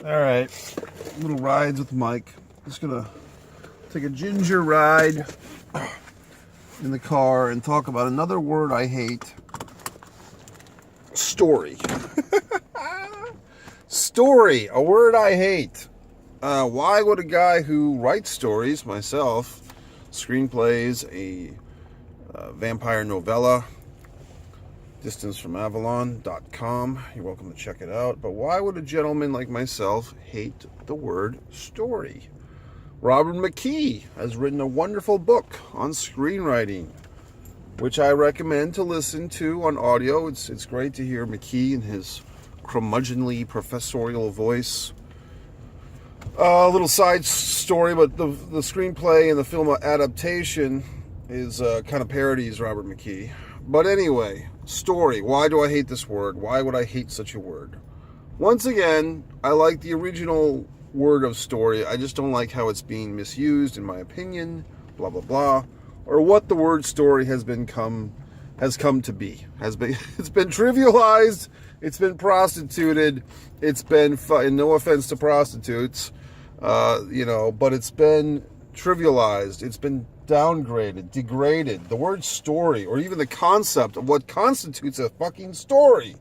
Alright, little rides with Mike. Just gonna take a ginger ride in the car and talk about another word I hate. Story. Story, a word I hate. Why would a guy who writes stories, myself, screenplays, a vampire novella, distancefromavalon.com, you're welcome to check it out, but why would a gentleman like myself hate the word story? Robert McKee has written a wonderful book on screenwriting, which I recommend to listen to on audio. It's great to hear McKee in his curmudgeonly professorial voice. A little side story, but the screenplay and the film adaptation is kind of parodies Robert McKee. But anyway, story. Why do I hate this word? Why would I hate such a word? Once again, I like the original word of story. I just don't like how it's being misused, in my opinion, blah, blah, blah. Or what the word story has come to be. It's been trivialized, it's been prostituted, it's been, and no offense to prostitutes, but it's been trivialized, it's been downgraded, degraded. The word story, or even the concept of what constitutes a fucking story,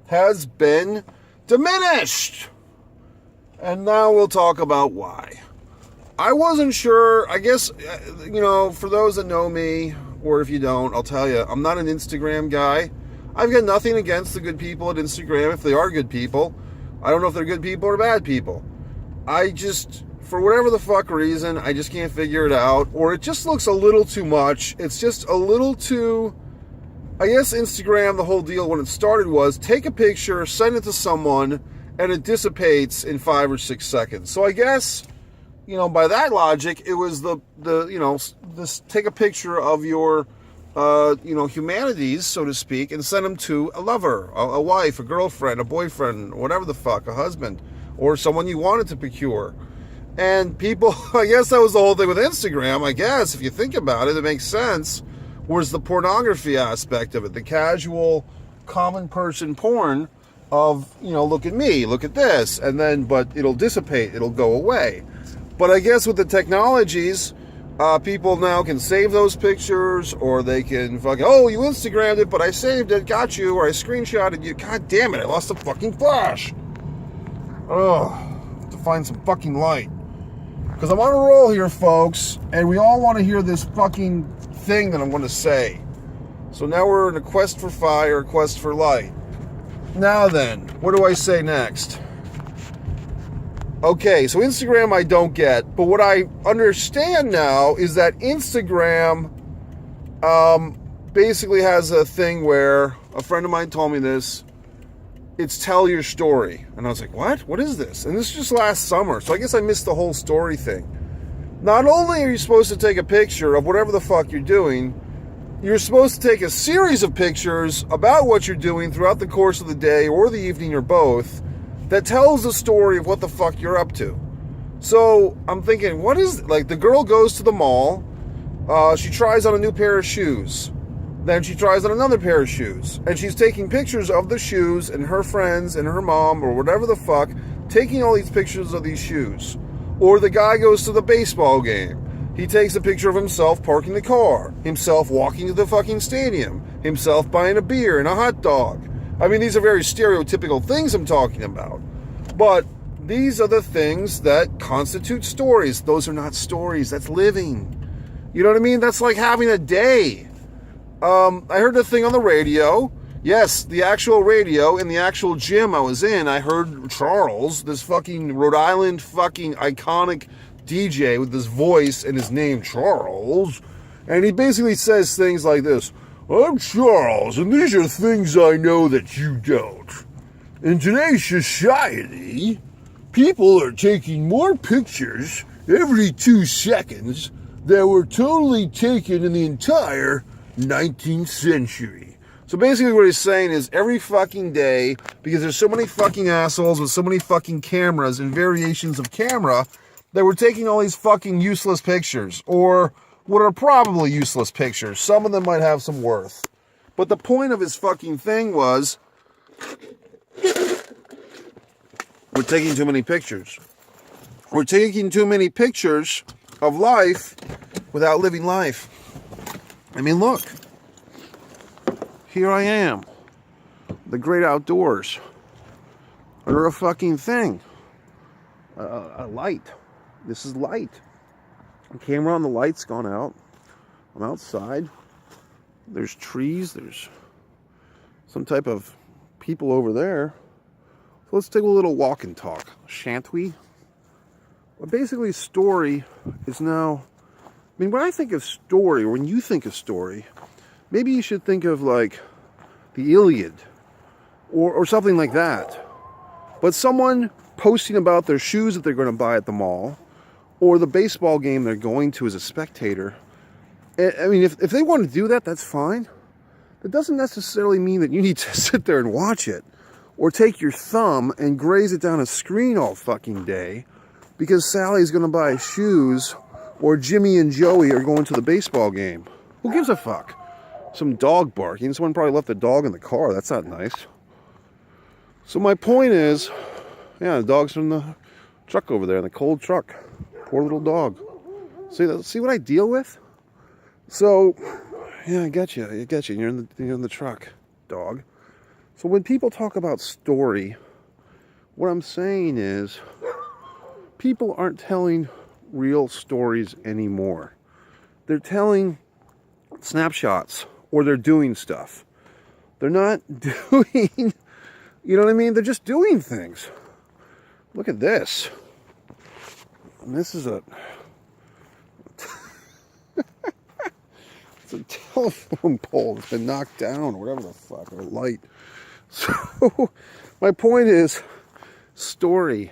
has been diminished. And now we'll talk about why. I wasn't sure, I guess, for those that know me, or if you don't, I'll tell you, I'm not an Instagram guy. I've got nothing against the good people at Instagram, if they are good people. I don't know if they're good people or bad people. I just, for whatever the fuck reason, I just can't figure it out, or it just looks a little too much. It's just a little too, I guess Instagram, the whole deal when it started was take a picture, send it to someone, and it dissipates in 5 or 6 seconds. So I guess, by that logic, it was this take a picture of your, humanities, so to speak, and send them to a lover, a wife, a girlfriend, a boyfriend, whatever the fuck, a husband, or someone you wanted to procure. And people, I guess that was the whole thing with Instagram, I guess, if you think about it, it makes sense, was the pornography aspect of it, the casual, common person porn of, look at me, look at this, and then, but it'll dissipate, it'll go away. But I guess with the technologies, people now can save those pictures, or they can fucking, oh, you Instagrammed it, but I saved it, got you, or I screenshotted you. God damn it, I lost the fucking flash. Ugh, have to find some fucking light. Because I'm on a roll here, folks, and we all want to hear this fucking thing that I'm going to say. So now we're in a quest for fire, a quest for light. Now then, what do I say next? Okay, so Instagram I don't get, but what I understand now is that Instagram basically has a thing where, a friend of mine told me this, it's tell your story. And I was like, what? What is this? And this is just last summer, so I guess I missed the whole story thing. Not only are you supposed to take a picture of whatever the fuck you're doing, you're supposed to take a series of pictures about what you're doing throughout the course of the day or the evening or both that tells the story of what the fuck you're up to. So I'm thinking, what is, like, the girl goes to the mall, she tries on a new pair of shoes, then she tries on another pair of shoes, and she's taking pictures of the shoes and her friends and her mom or whatever the fuck, taking all these pictures of these shoes. Or the guy goes to the baseball game. He takes a picture of himself parking the car, himself walking to the fucking stadium, himself buying a beer and a hot dog. I mean, these are very stereotypical things I'm talking about. But these are the things that constitute stories. Those are not stories. That's living. You know what I mean? That's like having a day. I heard the thing on the radio. Yes, the actual radio in the actual gym I was in. I heard Charles, this fucking Rhode Island fucking iconic DJ with his voice and his name Charles, and he basically says things like this: I'm Charles, and these are things I know that you don't. In today's society, people are taking more pictures every 2 seconds than were totally taken in the entire 19th century. So basically what he's saying is every fucking day, because there's so many fucking assholes with so many fucking cameras and variations of camera, that we're taking all these fucking useless pictures, or what are probably useless pictures. Some of them might have some worth. But the point of his fucking thing was, We're taking too many pictures. We're taking too many pictures of life without living life. I mean, look. Here I am. The great outdoors. Under a fucking thing. A light. This is light. The camera on the light's gone out. I'm outside. There's trees. There's some type of people over there. So let's take a little walk and talk, shan't we? Well, basically, story is now... I mean, when I think of story, or when you think of story, maybe you should think of, like, the Iliad, or something like that. But someone posting about their shoes that they're going to buy at the mall, or the baseball game they're going to as a spectator. I mean, if they want to do that, that's fine. That doesn't necessarily mean that you need to sit there and watch it, or take your thumb and graze it down a screen all fucking day, because Sally's going to buy shoes, or Jimmy and Joey are going to the baseball game. Who gives a fuck? Some dog barking. Someone probably left the dog in the car. That's not nice. So my point is, yeah, the dog's from the truck over there, in the cold truck. Poor little dog. See what I deal with? So, yeah, I get you. You're in the truck, dog. So when people talk about story, what I'm saying is, people aren't telling real stories anymore. They're telling snapshots, or they're doing stuff. They're not doing, you know what I mean? They're just doing things. Look at this. And this is it's a telephone pole that's been knocked down, or whatever the fuck, or a light. So, my point is, story.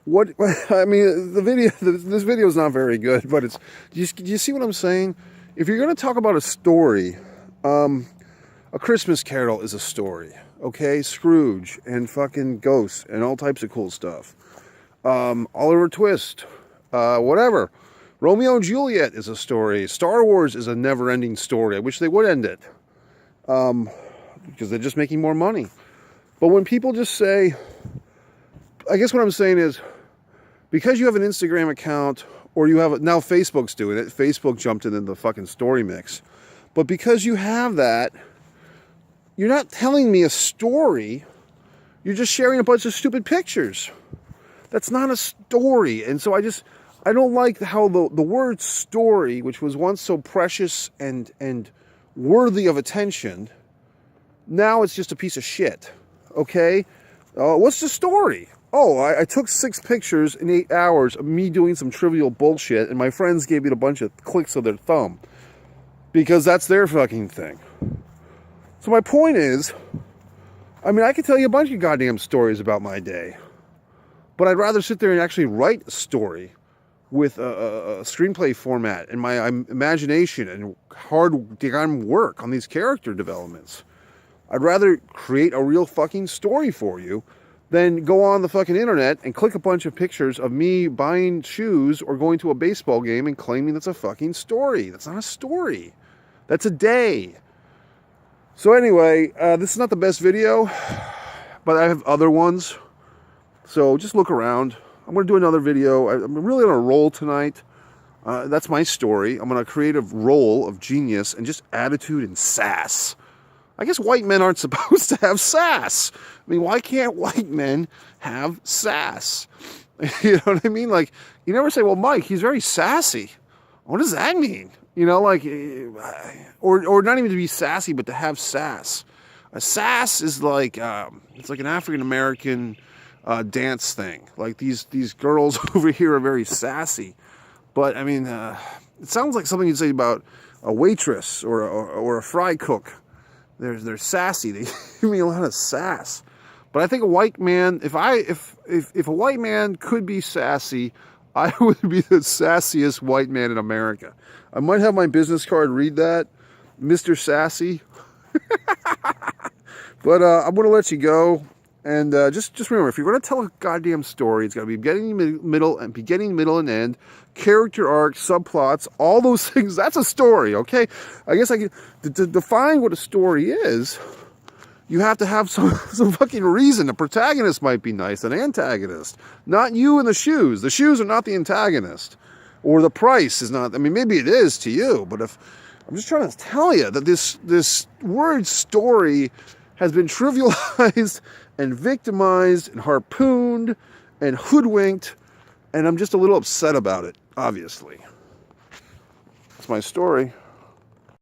What, I mean, this video is not very good, but it's, do you see what I'm saying? If you're going to talk about a story, A Christmas Carol is a story, okay? Scrooge and fucking ghosts and all types of cool stuff. Oliver Twist, whatever. Romeo and Juliet is a story. Star Wars is a never-ending story. I wish they would end it. Because they're just making more money. But when people just say, I guess what I'm saying is, because you have an Instagram account, or you have, now Facebook's doing it. Facebook jumped into the fucking story mix. But because you have that, you're not telling me a story. You're just sharing a bunch of stupid pictures. That's not a story. And so I don't like how the word story, which was once so precious and worthy of attention, now it's just a piece of shit. Okay? What's the story? Oh, I took 6 pictures in 8 hours of me doing some trivial bullshit, and my friends gave me a bunch of clicks of their thumb. Because that's their fucking thing. So my point is, I mean, I could tell you a bunch of goddamn stories about my day. But I'd rather sit there and actually write a story with a screenplay format and my imagination and hard damn work on these character developments. I'd rather create a real fucking story for you than go on the fucking internet and click a bunch of pictures of me buying shoes or going to a baseball game and claiming that's a fucking story. That's not a story. That's a day. So anyway, this is not the best video, but I have other ones. So just look around. I'm going to do another video. I'm really on a roll tonight. That's my story. I'm going to create a role of genius and just attitude and sass. I guess white men aren't supposed to have sass. I mean, why can't white men have sass? You know what I mean? Like, you never say, well, Mike, he's very sassy. What does that mean? You know, like, or not even to be sassy, but to have sass. A sass is like, it's like an African-American dance thing. Like these girls over here are very sassy. But, I mean, it sounds like something you'd say about a waitress or a fry cook. They're sassy. They give me a lot of sass. But I think a white man, if a white man could be sassy, I would be the sassiest white man in America. I might have my business card read that, Mr. Sassy. But I'm going to let you go. And just remember, if you're going to tell a goddamn story, it's got to be beginning, middle, and end. Character arc, subplots, all those things. That's a story, okay? I guess I can to define what a story is. You have to have some fucking reason. The protagonist might be nice, an antagonist. Not you in the shoes. The shoes are not the antagonist. Or the price is not, I mean, maybe it is to you, but if, I'm just trying to tell you that this word story has been trivialized and victimized and harpooned and hoodwinked, and I'm just a little upset about it, obviously. That's my story.